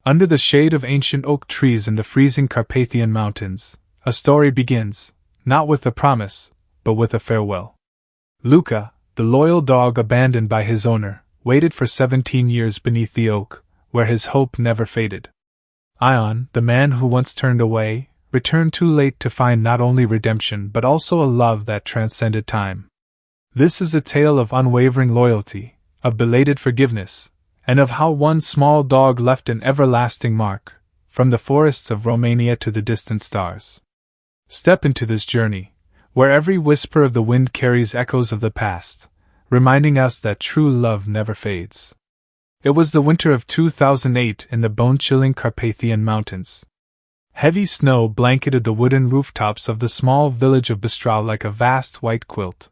Under the shade of ancient oak trees in the freezing Carpathian Mountains, a story begins, not with a promise, but with a farewell. Luca, the loyal dog abandoned by his owner, waited for 17 years beneath the oak, where his hope never faded. Ion, the man who once turned away, returned too late to find not only redemption but also a love that transcended time. This is a tale of unwavering loyalty, of belated forgiveness, and of how one small dog left an everlasting mark, from the forests of Romania to the distant stars. Step into this journey, where every whisper of the wind carries echoes of the past, reminding us that true love never fades. It was the winter of 2008 in the bone-chilling Carpathian Mountains. Heavy snow blanketed the wooden rooftops of the small village of Bistral like a vast white quilt.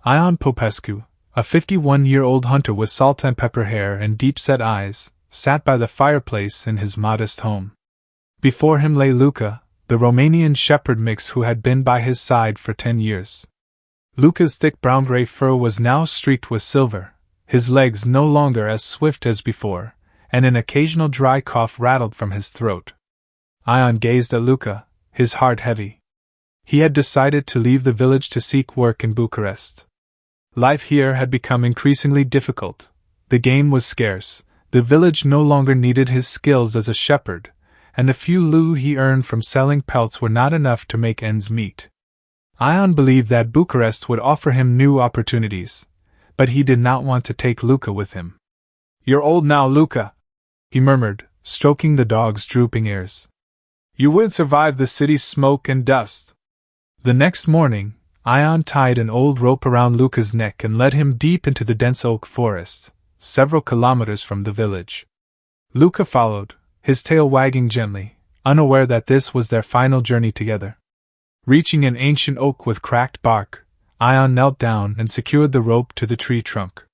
Ion Popescu, a 51-year-old hunter with salt and pepper hair and deep-set eyes, sat by the fireplace in his modest home. Before him lay Luca, the Romanian shepherd mix who had been by his side for 10 years. Luca's thick brown-gray fur was now streaked with silver, his legs no longer as swift as before, and an occasional dry cough rattled from his throat. Ion gazed at Luca, his heart heavy. He had decided to leave the village to seek work in Bucharest. Life here had become increasingly difficult. The game was scarce, the village no longer needed his skills as a shepherd, and the few leu he earned from selling pelts were not enough to make ends meet. Ion believed that Bucharest would offer him new opportunities, but he did not want to take Luca with him. "You're old now, Luca," he murmured, stroking the dog's drooping ears. "You wouldn't survive the city's smoke and dust." The next morning, Ion tied an old rope around Luca's neck and led him deep into the dense oak forest, several kilometers from the village. Luca followed, his tail wagging gently, unaware that this was their final journey together. Reaching an ancient oak with cracked bark, Ion knelt down and secured the rope to the tree trunk.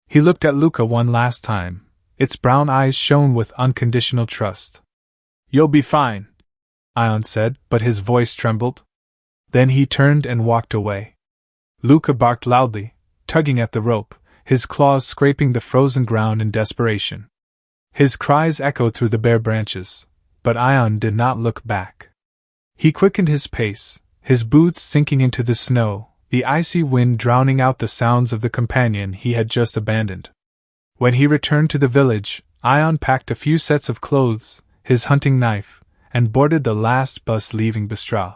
He looked at Luca one last time, its brown eyes shone with unconditional trust. "You'll be fine," Ion said, but his voice trembled. Then he turned and walked away. Luca barked loudly, tugging at the rope, his claws scraping the frozen ground in desperation. His cries echoed through the bare branches, but Ion did not look back. He quickened his pace, his boots sinking into the snow, the icy wind drowning out the sounds of the companion he had just abandoned. When he returned to the village, Ion packed a few sets of clothes, his hunting knife, and boarded the last bus leaving Bistral.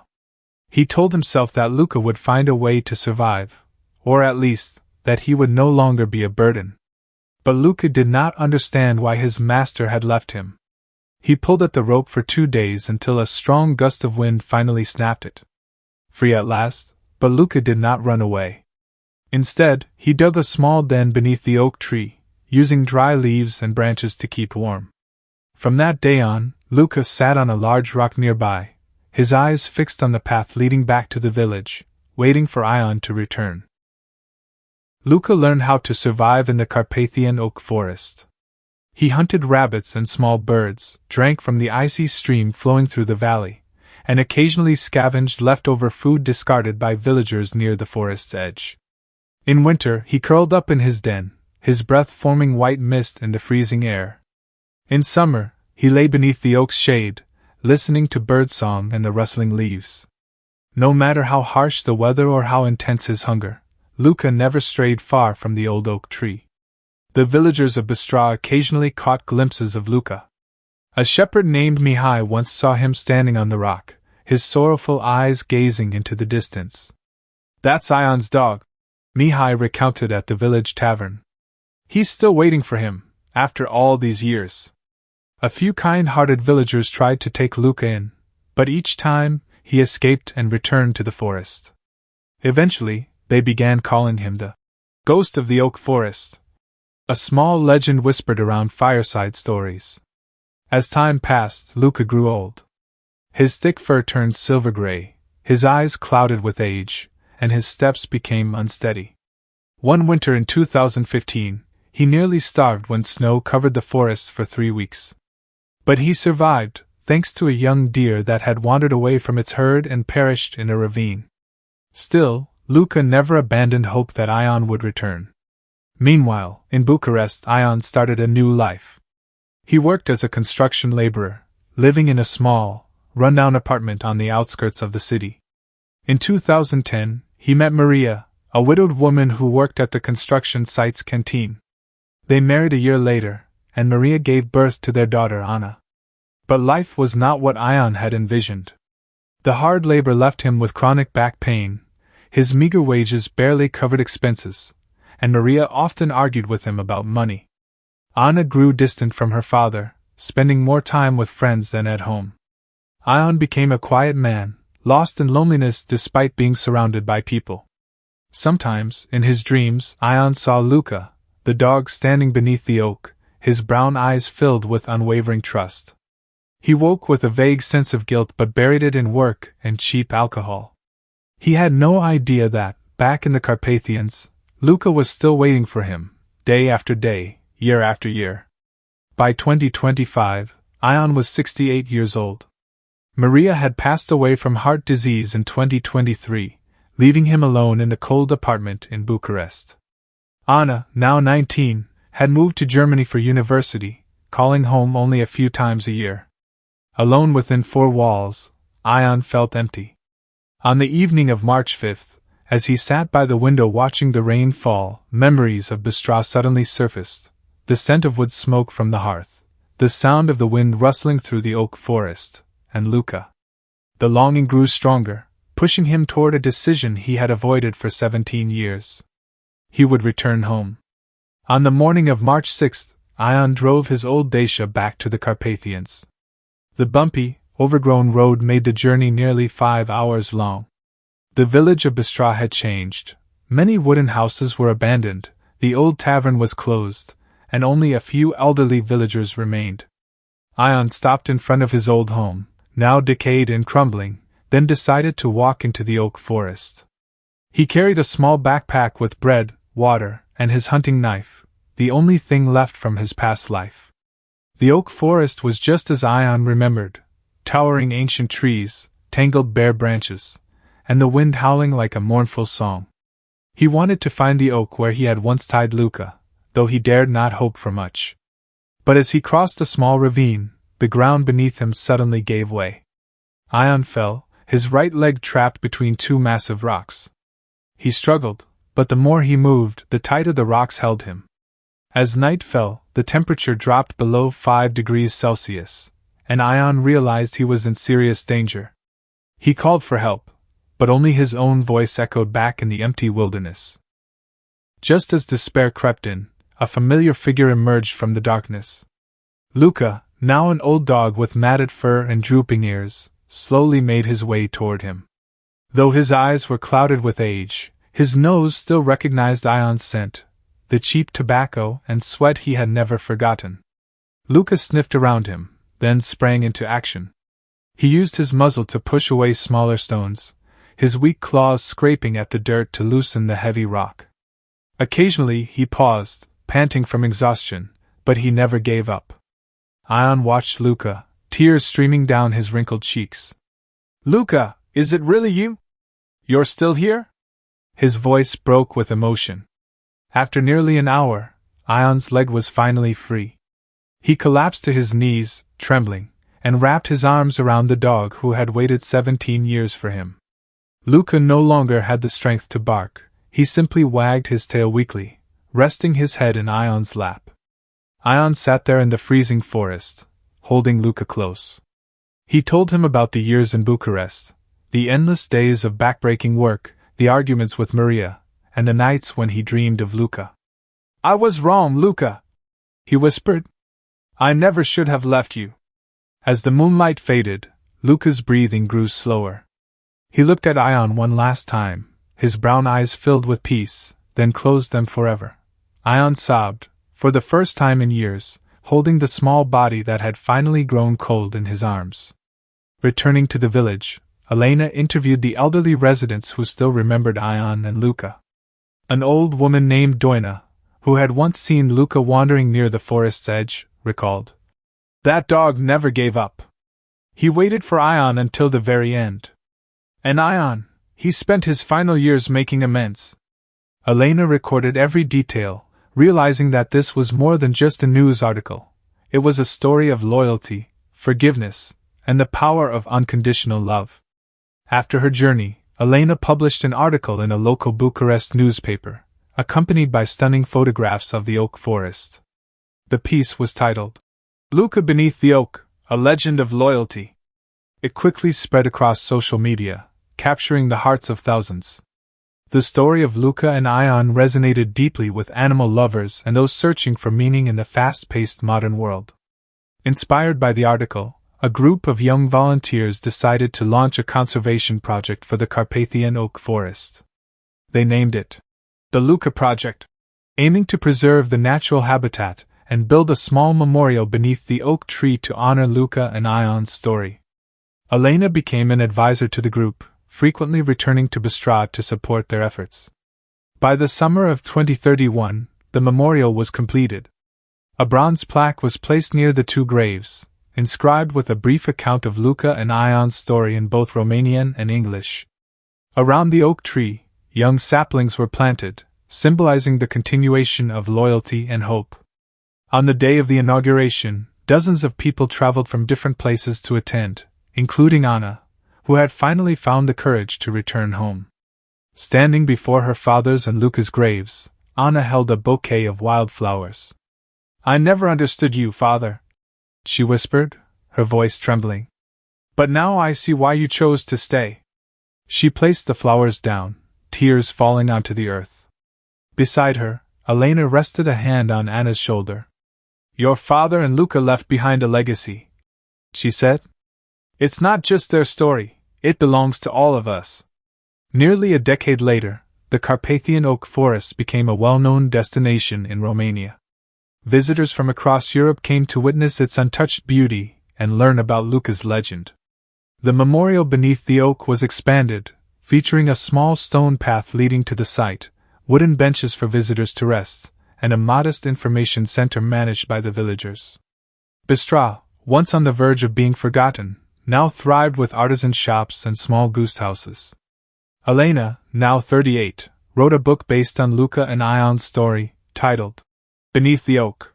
He told himself that Luca would find a way to survive, or at least, that he would no longer be a burden. But Luca did not understand why his master had left him. He pulled at the rope for 2 days until a strong gust of wind finally snapped it. Free at last, but Luca did not run away. Instead, he dug a small den beneath the oak tree, using dry leaves and branches to keep warm. From that day on, Luca sat on a large rock nearby, his eyes fixed on the path leading back to the village, waiting for Ion to return. Luca learned how to survive in the Carpathian oak forest. He hunted rabbits and small birds, drank from the icy stream flowing through the valley, and occasionally scavenged leftover food discarded by villagers near the forest's edge. In winter, he curled up in his den, his breath forming white mist in the freezing air. In summer, he lay beneath the oak's shade, listening to birdsong and the rustling leaves. No matter how harsh the weather or how intense his hunger, Luca never strayed far from the old oak tree. The villagers of Bistral occasionally caught glimpses of Luca. A shepherd named Mihai once saw him standing on the rock, his sorrowful eyes gazing into the distance. "That's Ion's dog," Mihai recounted at the village tavern. "He's still waiting for him, after all these years." A few kind-hearted villagers tried to take Luca in, but each time, he escaped and returned to the forest. Eventually, they began calling him the Ghost of the Oak Forest, a small legend whispered around fireside stories. As time passed, Luca grew old. His thick fur turned silver-gray, his eyes clouded with age, and his steps became unsteady. One winter in 2015, he nearly starved when snow covered the forest for 3 weeks. But he survived, thanks to a young deer that had wandered away from its herd and perished in a ravine. Still, Luca never abandoned hope that Ion would return. Meanwhile, in Bucharest, Ion started a new life. He worked as a construction laborer, living in a small, rundown apartment on the outskirts of the city. In 2010, he met Maria, a widowed woman who worked at the construction site's canteen. They married a year later, and Maria gave birth to their daughter Anna. But life was not what Ion had envisioned. The hard labor left him with chronic back pain, his meager wages barely covered expenses, and Maria often argued with him about money. Anna grew distant from her father, spending more time with friends than at home. Ion became a quiet man, lost in loneliness despite being surrounded by people. Sometimes, in his dreams, Ion saw Luca, the dog standing beneath the oak, his brown eyes filled with unwavering trust. He woke with a vague sense of guilt but buried it in work and cheap alcohol. He had no idea that, back in the Carpathians, Luca was still waiting for him, day after day, year after year. By 2025, Ion was 68 years old. Maria had passed away from heart disease in 2023, leaving him alone in the cold apartment in Bucharest. Anna, now 19, had moved to Germany for university, calling home only a few times a year. Alone within four walls, Ion felt empty. On the evening of March 5th, as he sat by the window watching the rain fall, memories of Bystra suddenly surfaced, the scent of wood smoke from the hearth, the sound of the wind rustling through the oak forest, and Luca. The longing grew stronger, pushing him toward a decision he had avoided for 17 years. He would return home. On the morning of March 6th, Ion drove his old Dacia back to the Carpathians. The bumpy, overgrown road made the journey nearly 5 hours long. The village of Bystra had changed. Many wooden houses were abandoned, the old tavern was closed, and only a few elderly villagers remained. Ion stopped in front of his old home, now decayed and crumbling, then decided to walk into the oak forest. He carried a small backpack with bread, water, and his hunting knife, the only thing left from his past life. The oak forest was just as Ion remembered, towering ancient trees, tangled bare branches, and the wind howling like a mournful song. He wanted to find the oak where he had once tied Luca, though he dared not hope for much. But as he crossed a small ravine, the ground beneath him suddenly gave way. Ion fell, his right leg trapped between two massive rocks. He struggled, but the more he moved, the tighter the rocks held him. As night fell, the temperature dropped below 5 degrees Celsius, and Ion realized he was in serious danger. He called for help, but only his own voice echoed back in the empty wilderness. Just as despair crept in, a familiar figure emerged from the darkness. Luca, now an old dog with matted fur and drooping ears, slowly made his way toward him. Though his eyes were clouded with age, his nose still recognized Ion's scent, the cheap tobacco and sweat he had never forgotten. Luca sniffed around him, then sprang into action. He used his muzzle to push away smaller stones, his weak claws scraping at the dirt to loosen the heavy rock. Occasionally he paused, panting from exhaustion, but he never gave up. Ion watched Luca, tears streaming down his wrinkled cheeks. "Luca, is it really you? You're still here?" His voice broke with emotion. After nearly an hour, Ion's leg was finally free. He collapsed to his knees, trembling, and wrapped his arms around the dog who had waited 17 years for him. Luca no longer had the strength to bark, he simply wagged his tail weakly, resting his head in Ion's lap. Ion sat there in the freezing forest, holding Luca close. He told him about the years in Bucharest, the endless days of backbreaking work, the arguments with Maria, and the nights when he dreamed of Luca. "I was wrong, Luca," he whispered. "I never should have left you." As the moonlight faded, Luca's breathing grew slower. He looked at Ion one last time, his brown eyes filled with peace, then closed them forever. Ion sobbed, for the first time in years, holding the small body that had finally grown cold in his arms. Returning to the village, Elena interviewed the elderly residents who still remembered Ion and Luca. An old woman named Doina, who had once seen Luca wandering near the forest's edge, recalled, "That dog never gave up. He waited for Ion until the very end. And Ion, he spent his final years making amends." Elena recorded every detail, realizing that this was more than just a news article. It was a story of loyalty, forgiveness, and the power of unconditional love. After her journey, Elena published an article in a local Bucharest newspaper, accompanied by stunning photographs of the oak forest. The piece was titled, "Luca Beneath the Oak, A Legend of Loyalty." It quickly spread across social media, capturing the hearts of thousands. The story of Luca and Ion resonated deeply with animal lovers and those searching for meaning in the fast-paced modern world. Inspired by the article, a group of young volunteers decided to launch a conservation project for the Carpathian oak forest. They named it the Luca Project, aiming to preserve the natural habitat and build a small memorial beneath the oak tree to honor Luca and Ion's story. Elena became an advisor to the group, frequently returning to Bystrov to support their efforts. By the summer of 2031, the memorial was completed. A bronze plaque was placed near the two graves, inscribed with a brief account of Luca and Ion's story in both Romanian and English. Around the oak tree, young saplings were planted, symbolizing the continuation of loyalty and hope. On the day of the inauguration, dozens of people traveled from different places to attend, including Anna, who had finally found the courage to return home. Standing before her father's and Luca's graves, Anna held a bouquet of wildflowers. "I never understood you, father," she whispered, her voice trembling. "But now I see why you chose to stay." She placed the flowers down, tears falling onto the earth. Beside her, Elena rested a hand on Anna's shoulder. "Your father and Luca left behind a legacy," she said. "It's not just their story, it belongs to all of us." Nearly a decade later, the Carpathian oak forest became a well-known destination in Romania. Visitors from across Europe came to witness its untouched beauty and learn about Luca's legend. The memorial beneath the oak was expanded, featuring a small stone path leading to the site, wooden benches for visitors to rest, and a modest information center managed by the villagers. Bystrov, once on the verge of being forgotten, now thrived with artisan shops and small goose houses. Elena, now 38, wrote a book based on Luca and Ion's story, titled Beneath the Oak.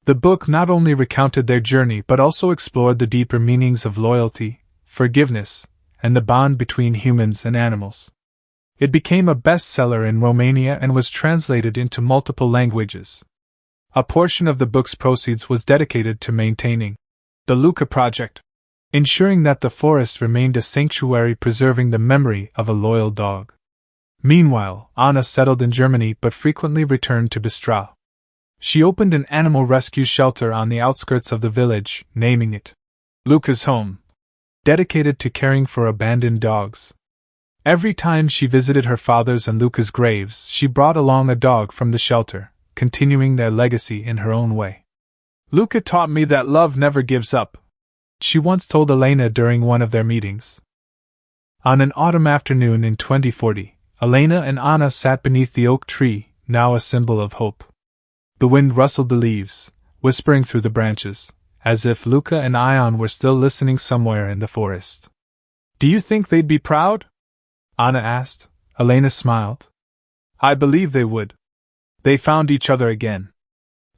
The book not only recounted their journey but also explored the deeper meanings of loyalty, forgiveness, and the bond between humans and animals. It became a bestseller in Romania and was translated into multiple languages. A portion of the book's proceeds was dedicated to maintaining the Luca Project, ensuring that the forest remained a sanctuary preserving the memory of a loyal dog. Meanwhile, Anna settled in Germany but frequently returned to Bystrov. She opened an animal rescue shelter on the outskirts of the village, naming it Luca's Home, dedicated to caring for abandoned dogs. Every time she visited her father's and Luca's graves, she brought along a dog from the shelter, continuing their legacy in her own way. "Luca taught me that love never gives up," she once told Elena during one of their meetings. On an autumn afternoon in 2040, Elena and Anna sat beneath the oak tree, now a symbol of hope. The wind rustled the leaves, whispering through the branches, as if Luca and Ion were still listening somewhere in the forest. "Do you think they'd be proud?" Anna asked. Elena smiled. "I believe they would. They found each other again.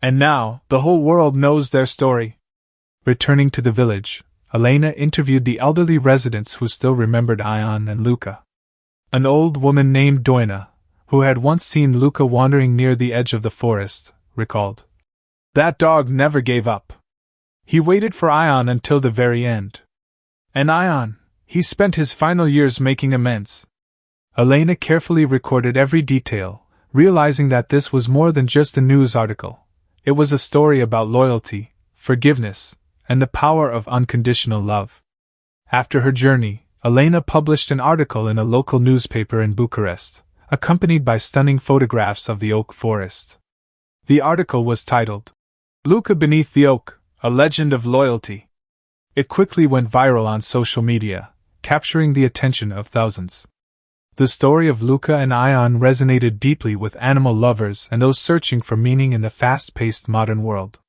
And now, the whole world knows their story." Returning to the village, Elena interviewed the elderly residents who still remembered Ion and Luca. An old woman named Doina, who had once seen Luca wandering near the edge of the forest, recalled, "That dog never gave up. He waited for Ion until the very end. And Ion, he spent his final years making amends." Elena carefully recorded every detail, realizing that this was more than just a news article. It was a story about loyalty, forgiveness, and the power of unconditional love. After her journey, Elena published an article in a local newspaper in Bucharest, accompanied by stunning photographs of the oak forest. The article was titled, "Luca Beneath the Oak, A Legend of Loyalty." It quickly went viral on social media, capturing the attention of thousands. The story of Luca and Ion resonated deeply with animal lovers and those searching for meaning in the fast-paced modern world.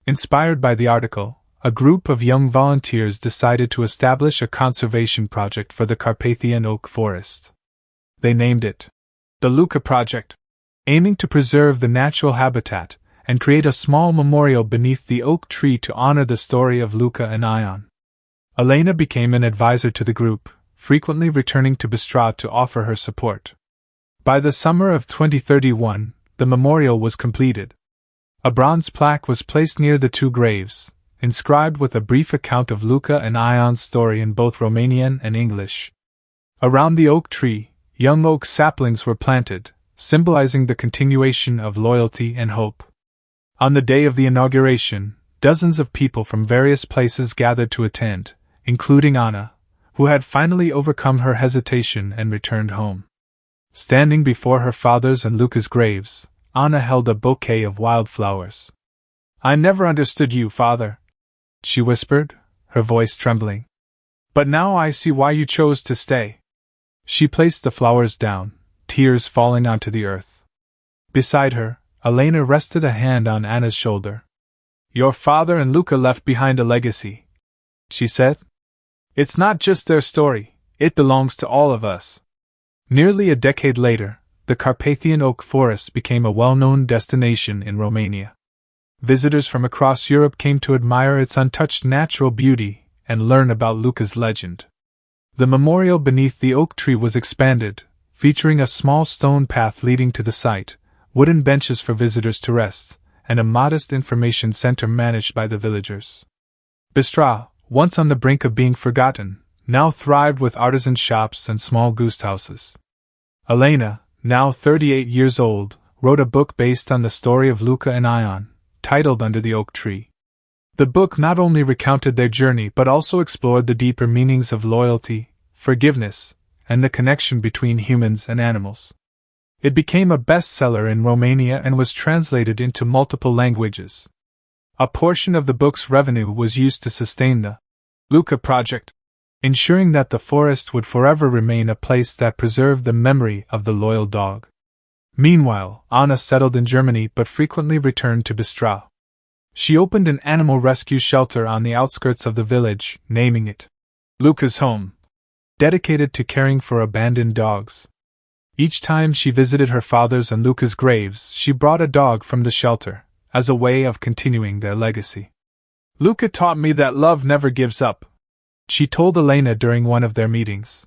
Inspired by the article, a group of young volunteers decided to establish a conservation project for the Carpathian oak forest. They named it the Luca Project, aiming to preserve the natural habitat and create a small memorial beneath the oak tree to honor the story of Luca and Ion. Elena became an advisor to the group, frequently returning to Bistrah to offer her support. By the summer of 2031, the memorial was completed. A bronze plaque was placed near the two graves, inscribed with a brief account of Luca and Ion's story in both Romanian and English. Around the oak tree, young oak saplings were planted, symbolizing the continuation of loyalty and hope. On the day of the inauguration, dozens of people from various places gathered to attend, including Anna, who had finally overcome her hesitation and returned home. Standing before her father's and Luca's graves, Anna held a bouquet of wildflowers. "I never understood you, father," she whispered, her voice trembling. "But now I see why you chose to stay." She placed the flowers down, tears falling onto the earth. Beside her, Elena rested a hand on Anna's shoulder. "Your father and Luca left behind a legacy," she said. "It's not just their story, it belongs to all of us." Nearly a decade later, the Carpathian oak forest became a well-known destination in Romania. Visitors from across Europe came to admire its untouched natural beauty and learn about Luca's legend. The memorial beneath the oak tree was expanded, featuring a small stone path leading to the site, wooden benches for visitors to rest, and a modest information center managed by the villagers. Bistrah, once on the brink of being forgotten, now thrived with artisan shops and small goose houses. Elena, now 38 years old, wrote a book based on the story of Luca and Ion, titled Under the Oak Tree. The book not only recounted their journey but also explored the deeper meanings of loyalty, forgiveness, and the connection between humans and animals. It became a bestseller in Romania and was translated into multiple languages. A portion of the book's revenue was used to sustain the Luca Project, ensuring that the forest would forever remain a place that preserved the memory of the loyal dog. Meanwhile, Anna settled in Germany but frequently returned to Bistrah. She opened an animal rescue shelter on the outskirts of the village, naming it Luca's Home, dedicated to caring for abandoned dogs. Each time she visited her father's and Luca's graves, she brought a dog from the shelter, as a way of continuing their legacy. "Luca taught me that love never gives up," she told Elena during one of their meetings.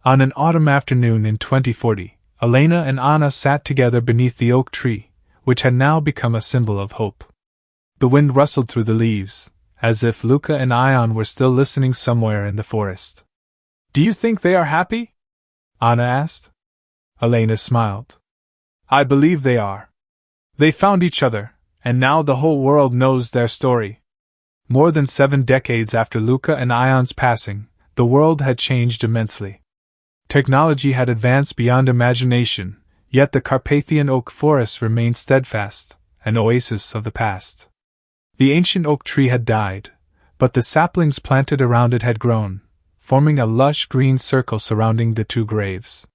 On an autumn afternoon in 2040, Elena and Anna sat together beneath the oak tree, which had now become a symbol of hope. The wind rustled through the leaves, as if Luca and Ion were still listening somewhere in the forest. "Do you think they are happy?" Anna asked. Elena smiled. "I believe they are. They found each other, and now the whole world knows their story." More than 7 decades after Luca and Ion's passing, the world had changed immensely. Technology had advanced beyond imagination, yet the Carpathian oak forest remained steadfast, an oasis of the past. The ancient oak tree had died, but the saplings planted around it had grown, forming a lush green circle surrounding the two graves.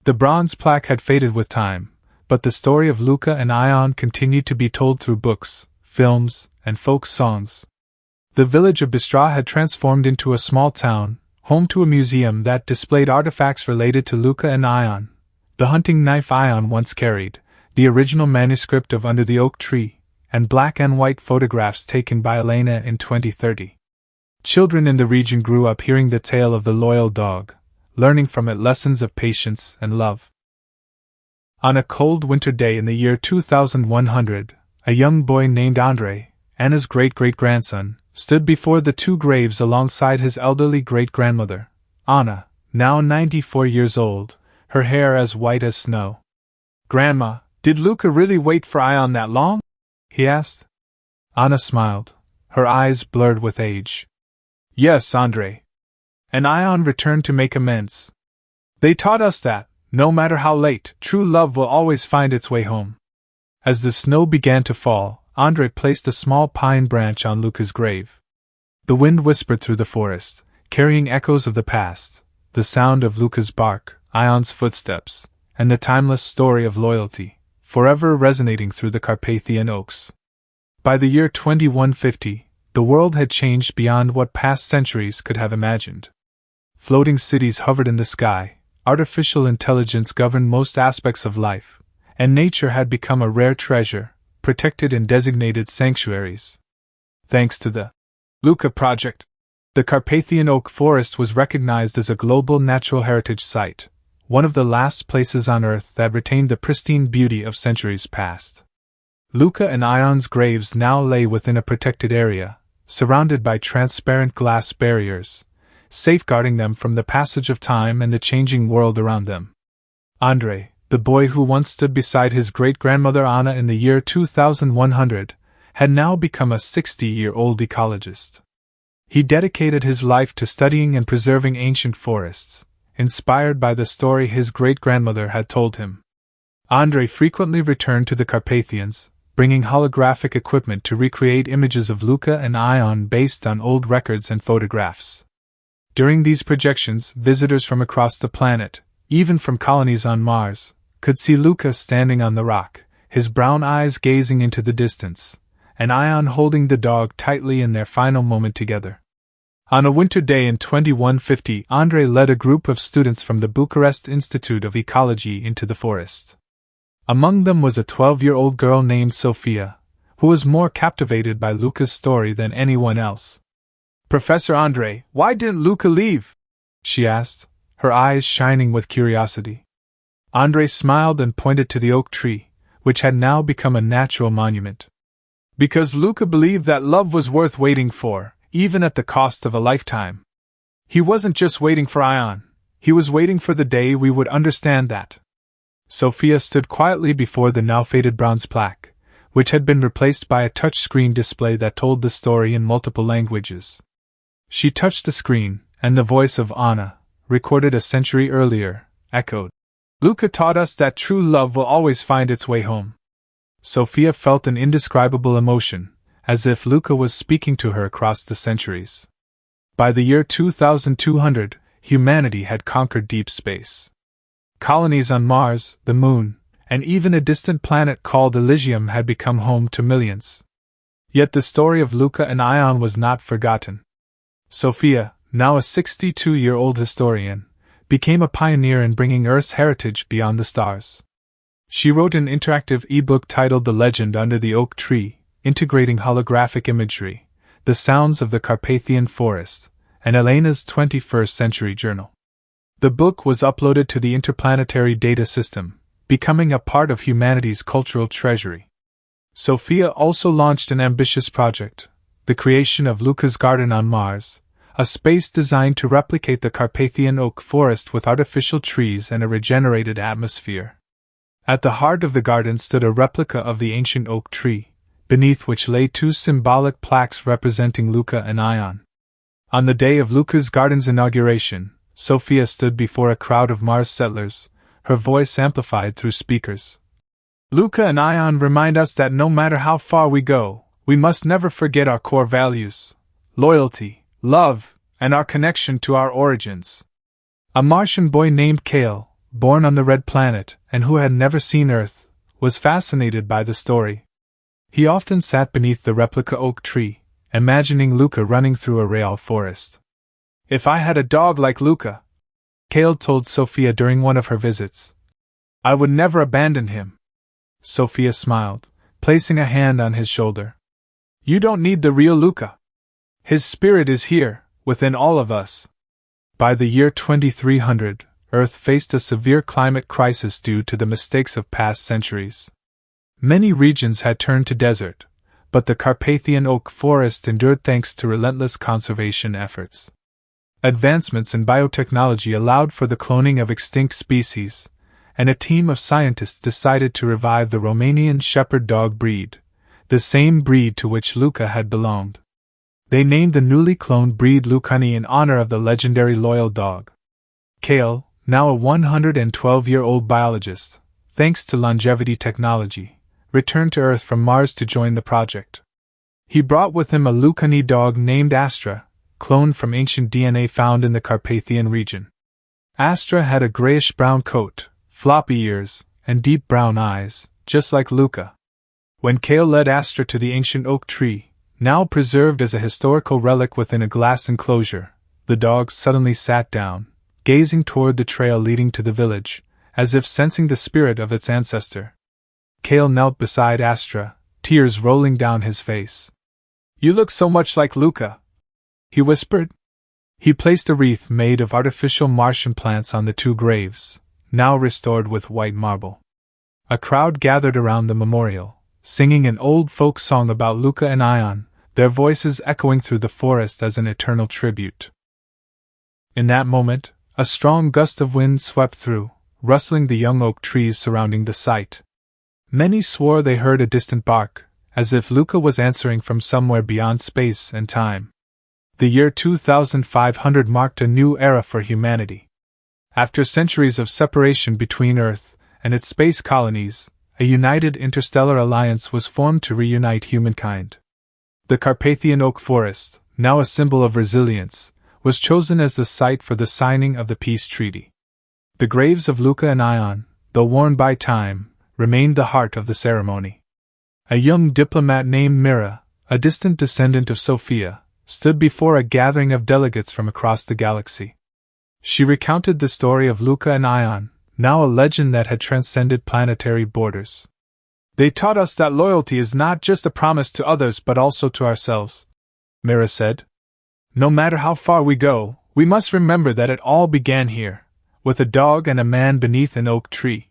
The bronze plaque had faded with time, but the story of Luca and Ion continued to be told through books, films, and folk songs. The village of Bistrah had transformed into a small town, home to a museum that displayed artifacts related to Luca and Ion, the hunting knife Ion once carried, the original manuscript of Under the Oak Tree, and black and white photographs taken by Elena in 2030. Children in the region grew up hearing the tale of the loyal dog, learning from it lessons of patience and love. On a cold winter day in the year 2100, a young boy named Andrei, Anna's great-great-grandson, stood before the two graves alongside his elderly great-grandmother, Anna, now 94 years old, her hair as white as snow. "Grandma, did Luca really wait for Ion that long?" he asked. Anna smiled, her eyes blurred with age. "Yes, Andrei. And Ion returned to make amends. They taught us that, no matter how late, true love will always find its way home." As the snow began to fall, Andrei placed a small pine branch on Luca's grave. The wind whispered through the forest, carrying echoes of the past, the sound of Luca's bark, Ion's footsteps, and the timeless story of loyalty, forever resonating through the Carpathian oaks. By the year 2150, the world had changed beyond what past centuries could have imagined. Floating cities hovered in the sky, artificial intelligence governed most aspects of life, and nature had become a rare treasure, protected in designated sanctuaries. Thanks to the Luka Project, the Carpathian Oak Forest was recognized as a global natural heritage site, one of the last places on Earth that retained the pristine beauty of centuries past. Luka and Ion's graves now lay within a protected area, surrounded by transparent glass barriers, safeguarding them from the passage of time and the changing world around them. Andrei, the boy who once stood beside his great-grandmother Anna in the year 2100, had now become a 60-year-old ecologist. He dedicated his life to studying and preserving ancient forests, inspired by the story his great-grandmother had told him. Andrei frequently returned to the Carpathians, bringing holographic equipment to recreate images of Luka and Ion based on old records and photographs. During these projections, visitors from across the planet, even from colonies on Mars, could see Luka standing on the rock, his brown eyes gazing into the distance, and Ion holding the dog tightly in their final moment together. On a winter day in 2150, Andrei led a group of students from the Bucharest Institute of Ecology into the forest. Among them was a 12-year-old girl named Sophia, who was more captivated by Luka's story than anyone else. "Professor Andrei, why didn't Luka leave?" she asked, her eyes shining with curiosity. Andrei smiled and pointed to the oak tree, which had now become a natural monument. "Because Luka believed that love was worth waiting for, even at the cost of a lifetime. He wasn't just waiting for Ion, he was waiting for the day we would understand that." Sophia stood quietly before the now faded bronze plaque, which had been replaced by a touch-screen display that told the story in multiple languages. She touched the screen, and the voice of Anna, recorded a century earlier, echoed. "Luka taught us that true love will always find its way home." Sophia felt an indescribable emotion, as if Luka was speaking to her across the centuries. By the year 2200, humanity had conquered deep space. Colonies on Mars, the Moon, and even a distant planet called Elysium had become home to millions. Yet the story of Luka and Ion was not forgotten. Sophia, now a 62-year-old historian, became a pioneer in bringing Earth's heritage beyond the stars. She wrote an interactive e-book titled The Legend Under the Oak Tree, integrating holographic imagery, the sounds of the Carpathian Forest, and Elena's 21st Century Journal. The book was uploaded to the Interplanetary Data System, becoming a part of humanity's cultural treasury. Sophia also launched an ambitious project, the creation of Luka's Garden on Mars, a space designed to replicate the Carpathian oak forest with artificial trees and a regenerated atmosphere. At the heart of the garden stood a replica of the ancient oak tree, beneath which lay two symbolic plaques representing Luka and Ion. On the day of Luka's Garden's inauguration, Sophia stood before a crowd of Mars settlers, her voice amplified through speakers. "Luka and Ion remind us that no matter how far we go, we must never forget our core values: loyalty, love, and our connection to our origins." A Martian boy named Kale, born on the Red Planet and who had never seen Earth, was fascinated by the story. He often sat beneath the replica oak tree, imagining Luka running through a real forest. "If I had a dog like Luka," Kale told Sophia during one of her visits, "I would never abandon him." Sophia smiled, placing a hand on his shoulder. "You don't need the real Luka. His spirit is here, within all of us." By the year 2300, Earth faced a severe climate crisis due to the mistakes of past centuries. Many regions had turned to desert, but the Carpathian oak forest endured thanks to relentless conservation efforts. Advancements in biotechnology allowed for the cloning of extinct species, and a team of scientists decided to revive the Romanian shepherd dog breed, the same breed to which Luka had belonged. They named the newly cloned breed Lucani in honor of the legendary loyal dog. Kale, now a 112-year-old biologist, thanks to longevity technology, returned to Earth from Mars to join the project. He brought with him a Lucani dog named Astra, cloned from ancient DNA found in the Carpathian region. Astra had a grayish-brown coat, floppy ears, and deep brown eyes, just like Luka. When Kale led Astra to the ancient oak tree, now preserved as a historical relic within a glass enclosure, the dog suddenly sat down, gazing toward the trail leading to the village, as if sensing the spirit of its ancestor. Kale knelt beside Astra, tears rolling down his face. "You look so much like Luca," he whispered. He placed a wreath made of artificial Martian plants on the two graves, now restored with white marble. A crowd gathered around the memorial, singing an old folk song about Luca and Ion, their voices echoing through the forest as an eternal tribute. In that moment, a strong gust of wind swept through, rustling the young oak trees surrounding the site. Many swore they heard a distant bark, as if Luca was answering from somewhere beyond space and time. The year 2500 marked a new era for humanity. After centuries of separation between Earth and its space colonies, a united interstellar alliance was formed to reunite humankind. The Carpathian Oak Forest, now a symbol of resilience, was chosen as the site for the signing of the peace treaty. The graves of Luca and Ion, though worn by time, remained the heart of the ceremony. A young diplomat named Mira, a distant descendant of Sophia, stood before a gathering of delegates from across the galaxy. She recounted the story of Luca and Ion, now a legend that had transcended planetary borders. "They taught us that loyalty is not just a promise to others but also to ourselves," Mira said. "No matter how far we go, we must remember that it all began here, with a dog and a man beneath an oak tree."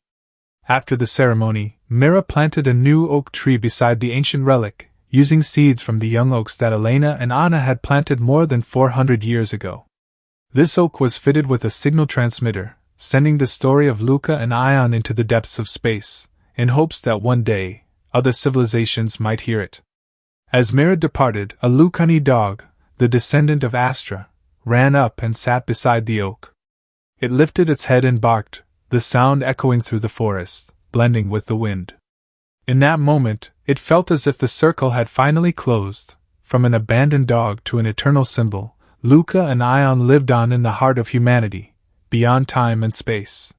After the ceremony, Mira planted a new oak tree beside the ancient relic, using seeds from the young oaks that Elena and Anna had planted more than 400 years ago. This oak was fitted with a signal transmitter, sending the story of Luca and Ion into the depths of space, in hopes that one day, other civilizations might hear it. As Mira departed, a Lucani dog, the descendant of Astra, ran up and sat beside the oak. It lifted its head and barked, the sound echoing through the forest, blending with the wind. In that moment, it felt as if the circle had finally closed. From an abandoned dog to an eternal symbol, Luca and Ion lived on in the heart of humanity, beyond time and space.